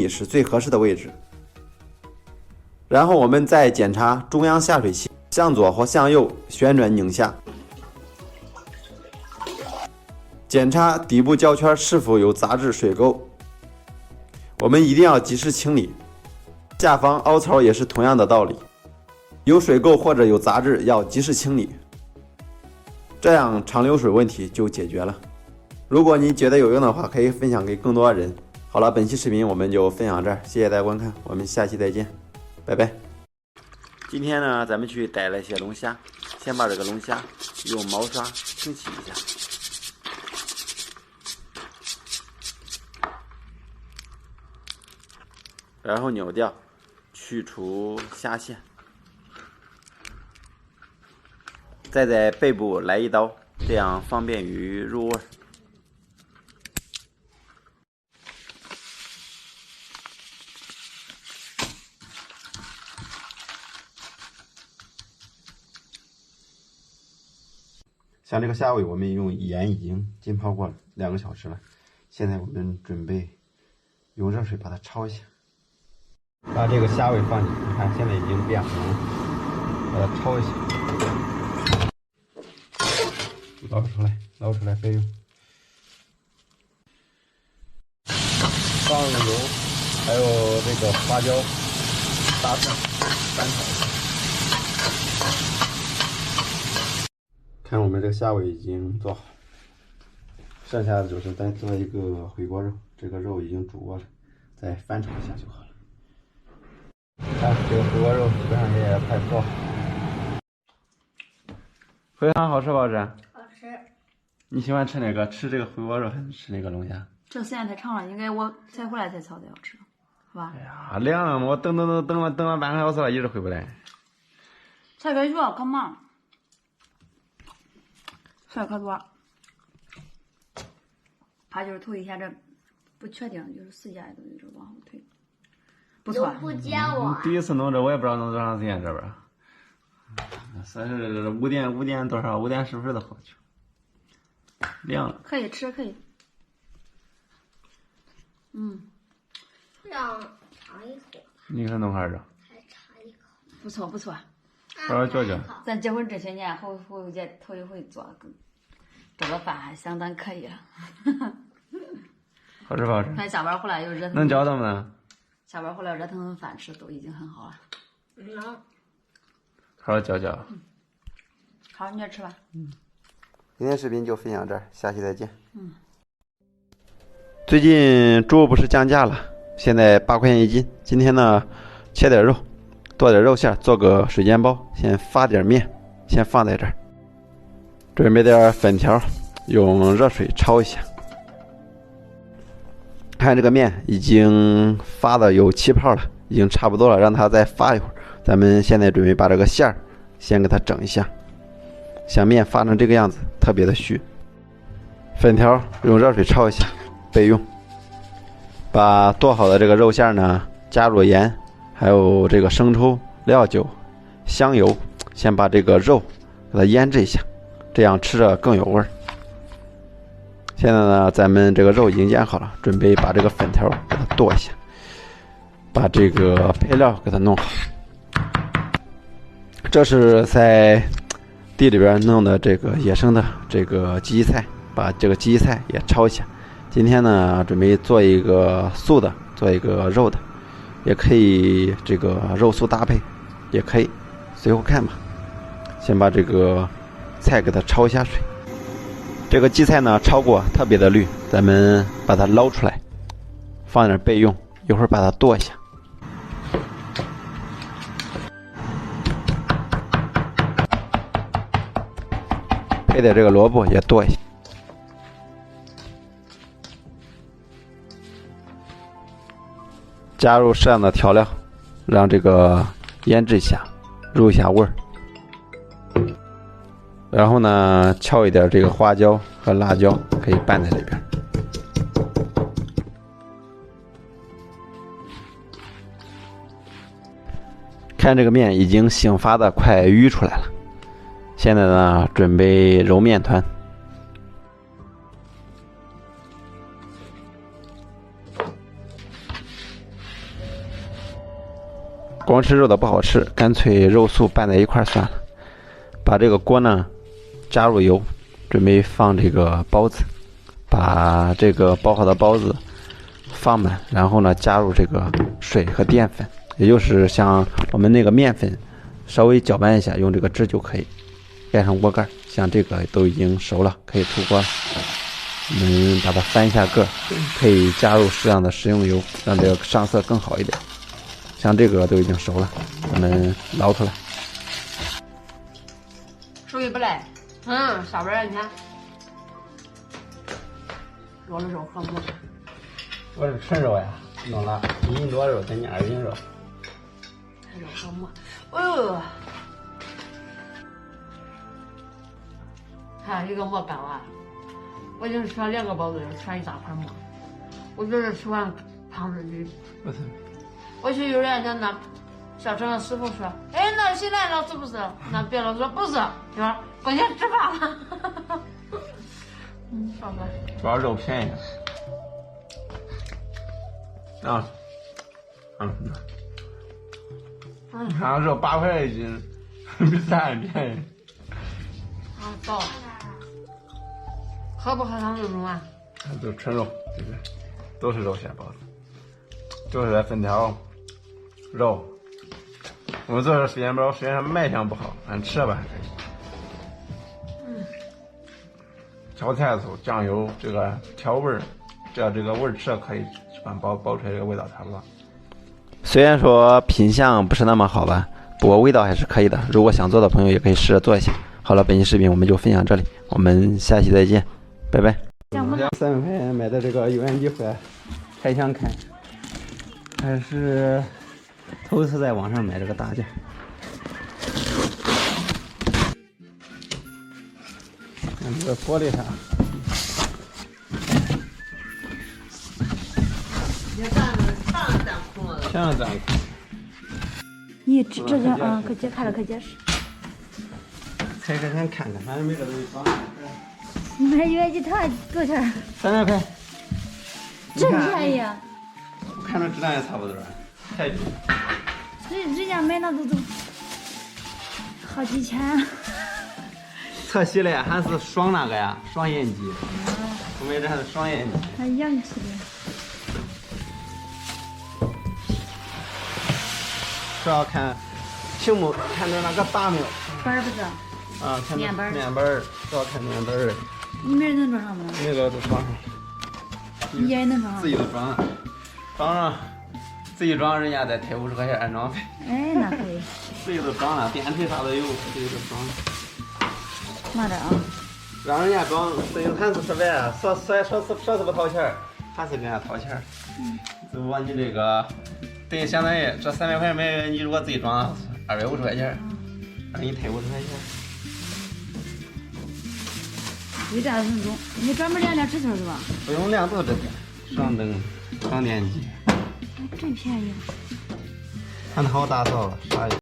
是最合适的位置。然后我们再检查中央下水器，向左或向右旋转拧下，检查底部胶圈是否有杂质水垢，我们一定要及时清理。下方凹槽也是同样的道理，有水垢或者有杂质要及时清理，这样长流水问题就解决了。如果你觉得有用的话，可以分享给更多人。好了，本期视频我们就分享这儿，谢谢大家观看，我们下期再见，拜拜。今天呢，咱们去逮了一些龙虾，先把这个龙虾用毛刷清洗一下。然后扭掉，去除虾线，再在背部来一刀，这样方便于入味。像这个虾尾，我们用盐已经浸泡过了2个小时了，现在我们准备用热水把它焯一下。把这个虾尾放进去，你看现在已经变红了，把它焯一下，捞出来备用。放油，还有这个花椒、大蒜翻炒一下。看我们这个虾尾已经做好，剩下的就是再做一个回锅肉，这个肉已经煮过了，再翻炒一下就好了。看这个回锅肉基本上也快做好。回汤好吃不好吃？好吃。你喜欢吃哪个？吃这个回锅肉还是吃那个龙虾？这时间太长了，应该我才回来才炒的要吃，是吧？哎呀，凉了，我等了半个小时了，一直回不来。菜可热，可忙。事儿可多，怕就是头一下这不确定，就是时间都一直往后推，不错。不接我。第一次弄这，我也不知道弄多长时间，这边。算是5点多少？5点10分的好去。凉了。可以吃，可以。让尝一口。你看弄啥子？再尝一口。不错不错。好好嚼嚼。咱结婚这些年，头一回做个饭还相当可以了。好吃不好吃？看下班回来有热腾腾，能嚼到吗？下班回来热腾腾饭吃都已经很好了。能。好好嚼嚼。好，你也吃吧。今天视频就分享这儿，下期再见。最近猪肉不是降价了，现在8块钱1斤。今天呢，切点肉，剁点肉馅，做个水煎包。先发点面，先放在这儿。准备点粉条，用热水焯一下。看这个面已经发的有气泡了，已经差不多了，让它再发一会儿。咱们现在准备把这个馅儿先给它整一下，像面发成这个样子，特别的虚。粉条用热水焯一下，备用。把剁好的这个肉馅呢，加入盐，还有这个生抽、料酒、香油，先把这个肉给它腌制一下，这样吃着更有味儿。现在呢，咱们这个肉已经腌好了，准备把这个粉条给它剁一下，把这个配料给它弄好。这是在地里边弄的这个野生的这个荠荠菜，把这个荠荠菜也焯一下。今天呢，准备做一个素的，做一个肉的，也可以这个肉素搭配，也可以随后看吧。先把这个菜给它焯一下水。这个荠菜呢焯过，特别的绿，咱们把它捞出来，放点备用，一会儿把它剁一下。配点这个萝卜也剁一下。加入适当的调料，让这个腌制一下，入一下味儿。然后呢，敲一点这个花椒和辣椒，可以拌在里边。看这个面已经醒发的快淤出来了，现在呢，准备揉面团。光吃肉的不好吃，干脆肉素拌在一块儿算了。把这个锅呢加入油，准备放这个包子，把这个包好的包子放满，然后呢加入这个水和淀粉，也就是像我们那个面粉，稍微搅拌一下，用这个汁就可以。盖上锅盖，像这个都已经熟了，可以出锅了。我们把它翻一下个，可以加入适量的食用油，让这个上色更好一点。像这个都已经熟了，我们捞出来。手艺不赖，上边你看，肉的肉和馍。我是纯肉呀，弄了1斤多肉，等你2斤肉。肉和馍，哦，看一个馍干完，我就是吃了2个包子，就吃了一大块馍。我觉得吃完胖自己。我去幼儿园讲那小陈的师傅说：“哎，那现在老师不是？”那别老师说不是，就说过去吃饭了。好吧。主要肉便宜。啊，看肉8块1斤，比咱便宜。到。喝不喝汤肉中啊？都纯肉，对不对？都是肉馅包子，就是粉条肉。我们做的水煎包虽然卖相不好，但吃吧还可以。调菜醋、酱油，这个调味儿，只要这个味儿吃可以，包出来这个味道差不多。虽然说品相不是那么好吧，不过味道还是可以的。如果想做的朋友也可以试着做一下。好了，本期视频我们就分享这里，我们下期再见，拜拜。300块钱买的这个油烟机回来，还想看，还是头次在网上买这个大件。看这个玻璃上。像这样。你这个啊，可解开了，可解释。拆开先看看，反正没这东西装。买油烟机它多少钱？300块。真便宜啊！我看着质量也差不多，太低。人家买那都好几千。侧吸的还是双那个呀，双烟机。我买这还是双烟机。还洋气的。主要看屏幕，看着那个大没有？板儿不是。啊，看面板儿。面板儿，主要看面板儿。你明儿能装上吗？那个都装上。你也能装上。自己都装上，装上，自己装人家再退50块钱安装费。哎，那可以。自己都装了，电池啥都有，自己都装了。慢点啊。让人家装，自行还是失败啊！说是不掏钱，还是给人家掏钱。就我你这个，等于相当于这300块买，你如果自己装250块钱，让你退50块钱。微炸分钟，你专门量点指头是吧？不用量，都这个双灯、双电机。真便宜。看它好大扫了，啥也。